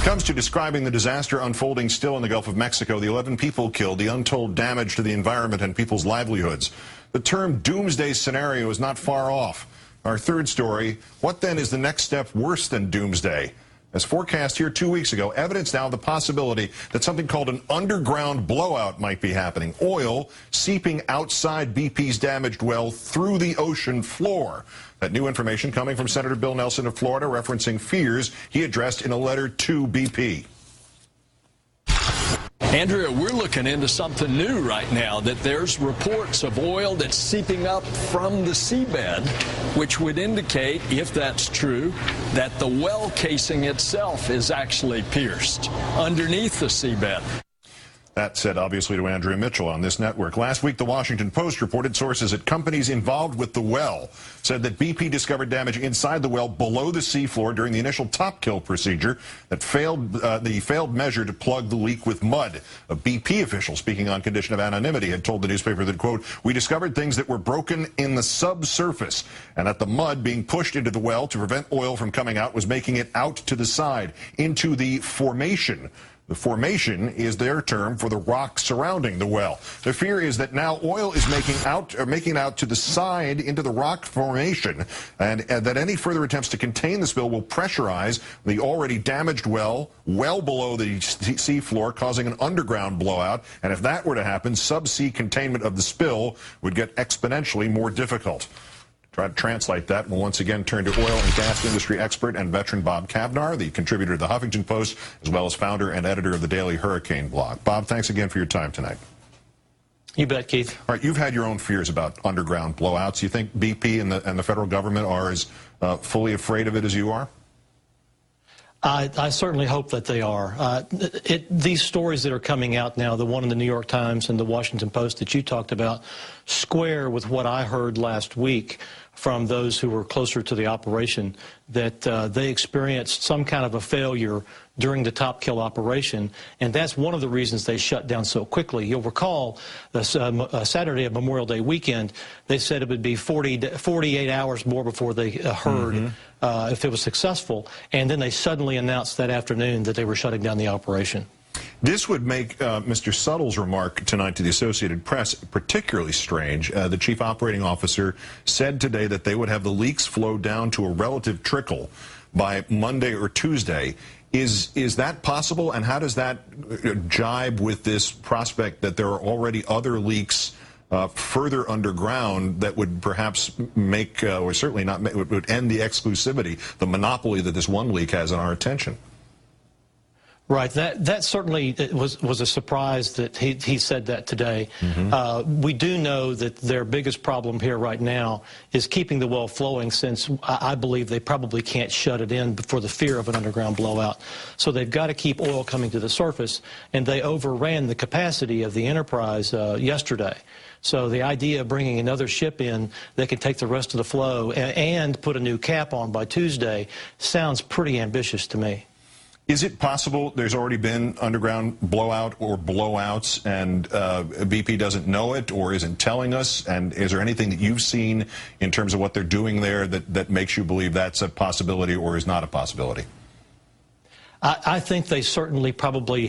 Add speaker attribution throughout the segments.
Speaker 1: comes to describing the disaster unfolding still in the Gulf of Mexico, the 11 people killed, the untold damage to the environment and people's livelihoods, the term Doomsday scenario is not far off. Our third story, what then is the next step worse than Doomsday? As forecast here 2 weeks ago, evidence now of the possibility that something called an underground blowout might be happening. Oil seeping outside BP's damaged well through the ocean floor. That new information coming from Senator Bill Nelson of Florida, referencing fears he addressed in a letter to BP.
Speaker 2: Andrea, we're looking into something new right now, that there's reports of oil that's seeping up from the seabed, which would indicate, if that's true, that the well casing itself is actually pierced underneath the seabed.
Speaker 1: That said, obviously, to Andrea Mitchell on this network. Last week, the Washington Post reported sources at companies involved with the well said that BP discovered damage inside the well below the seafloor during the initial top kill procedure that failed the failed measure to plug the leak with mud. A BP official, speaking on condition of anonymity, had told the newspaper that, quote, "We discovered things that were broken in the subsurface, and that the mud being pushed into the well to prevent oil from coming out was making it out to the side, into the formation." The formation is their term for the rock surrounding the well. The fear is that now oil is making it out to the side into the rock formation, and that any further attempts to contain the spill will pressurize the already damaged well below the seafloor, causing an underground blowout. And if that were to happen, subsea containment of the spill would get exponentially more difficult. Try to translate that, we'll once again turn to oil and gas industry expert and veteran Bob Kavnar, the contributor to the Huffington Post, as well as founder and editor of the Daily Hurricane blog. Bob, thanks again for your time tonight.
Speaker 3: You bet, Keith.
Speaker 1: All right, you've had your own fears about underground blowouts. You think BP and the federal government are as fully afraid of it as you are?
Speaker 3: I certainly hope that they are. These stories that are coming out now, the one in the New York Times and the Washington Post that you talked about, square with what I heard last week from those who were closer to the operation, that they experienced some kind of a failure during the top kill operation, and that's one of the reasons they shut down so quickly. You'll recall the Saturday of Memorial Day weekend, they said it would be 48 hours more before they heard if it was successful, and then they suddenly announced that afternoon that they were shutting down the operation.
Speaker 1: This would make Mr. Suttle's remark tonight to the Associated Press particularly strange. The chief operating officer said today that they would have the leaks flow down to a relative trickle by Monday or Tuesday. Is that possible, and how does that jibe with this prospect that there are already other leaks further underground that would perhaps make, or certainly not, would end the exclusivity, the monopoly that this one leak has on our attention?
Speaker 3: Right. That certainly was a surprise that he said that today. We do know that their biggest problem here right now is keeping the well flowing, since I believe they probably can't shut it in for the fear of an underground blowout. So they've got to keep oil coming to the surface, and they overran the capacity of the Enterprise yesterday. So the idea of bringing another ship in that can take the rest of the flow and put a new cap on by Tuesday sounds pretty ambitious to me.
Speaker 1: Is it possible there's already been underground blowout or blowouts and BP doesn't know it or isn't telling us? And is there anything that you've seen in terms of what they're doing there that makes you believe that's a possibility or is not a possibility?
Speaker 3: I think they certainly probably,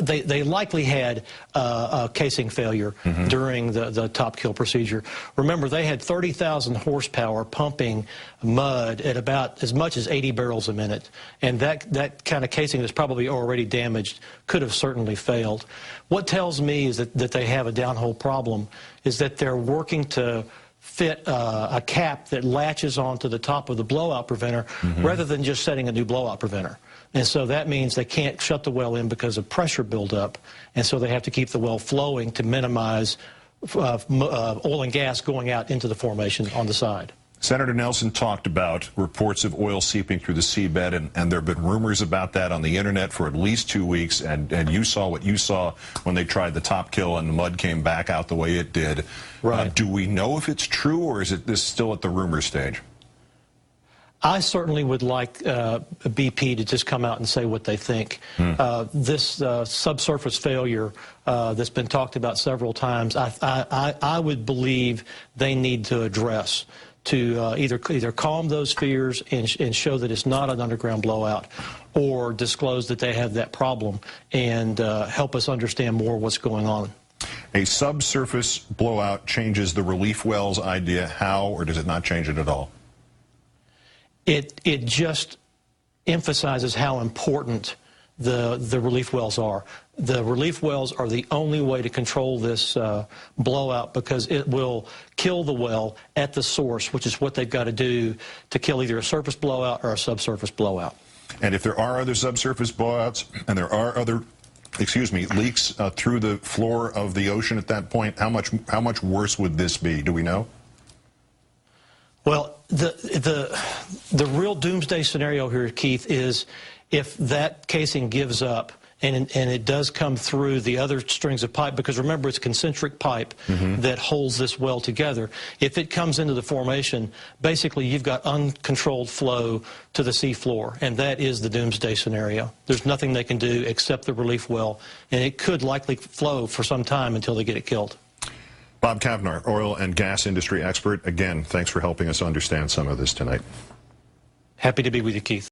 Speaker 3: they likely had a casing failure during the top kill procedure. Remember, they had 30,000 horsepower pumping mud at about as much as 80 barrels a minute. And that kind of casing that's probably already damaged could have certainly failed. What tells me is that they have a downhole problem is that they're working to fit a cap that latches onto the top of the blowout preventer rather than just setting a new blowout preventer. And so that means they can't shut the well in because of pressure buildup, and so they have to keep the well flowing to minimize oil and gas going out into the formation on the side.
Speaker 1: Senator Nelson talked about reports of oil seeping through the seabed, and there have been rumors about that on the internet for at least 2 weeks, and you saw what you saw when they tried the top kill and the mud came back out the way it did.
Speaker 3: Right. Do
Speaker 1: we know if it's true, or is this still at the rumor stage?
Speaker 3: I certainly would like BP to just come out and say what they think. This subsurface failure that's been talked about several times, I would believe they need to address to either calm those fears and show that it's not an underground blowout, or disclose that they have that problem and help us understand more what's going on.
Speaker 1: A subsurface blowout changes the relief wells idea. How, or does it not change it at all?
Speaker 3: It just emphasizes how important the relief wells are. The relief wells are the only way to control this blowout, because it will kill the well at the source, which is what they've got to do to kill either a surface blowout or a subsurface blowout.
Speaker 1: And if there are other subsurface blowouts and there are other leaks through the floor of the ocean at that point, how much worse would this be? Do we know?
Speaker 3: Well, the real doomsday scenario here, Keith, is if that casing gives up and it does come through the other strings of pipe, because remember, it's concentric pipe that holds this well together. If it comes into the formation, basically you've got uncontrolled flow to the seafloor, and that is the doomsday scenario. There's nothing they can do except the relief well, and it could likely flow for some time until they get it killed.
Speaker 1: Bob Kavnar, oil and gas industry expert. Again, thanks for helping us understand some of this tonight.
Speaker 3: Happy to be with you, Keith.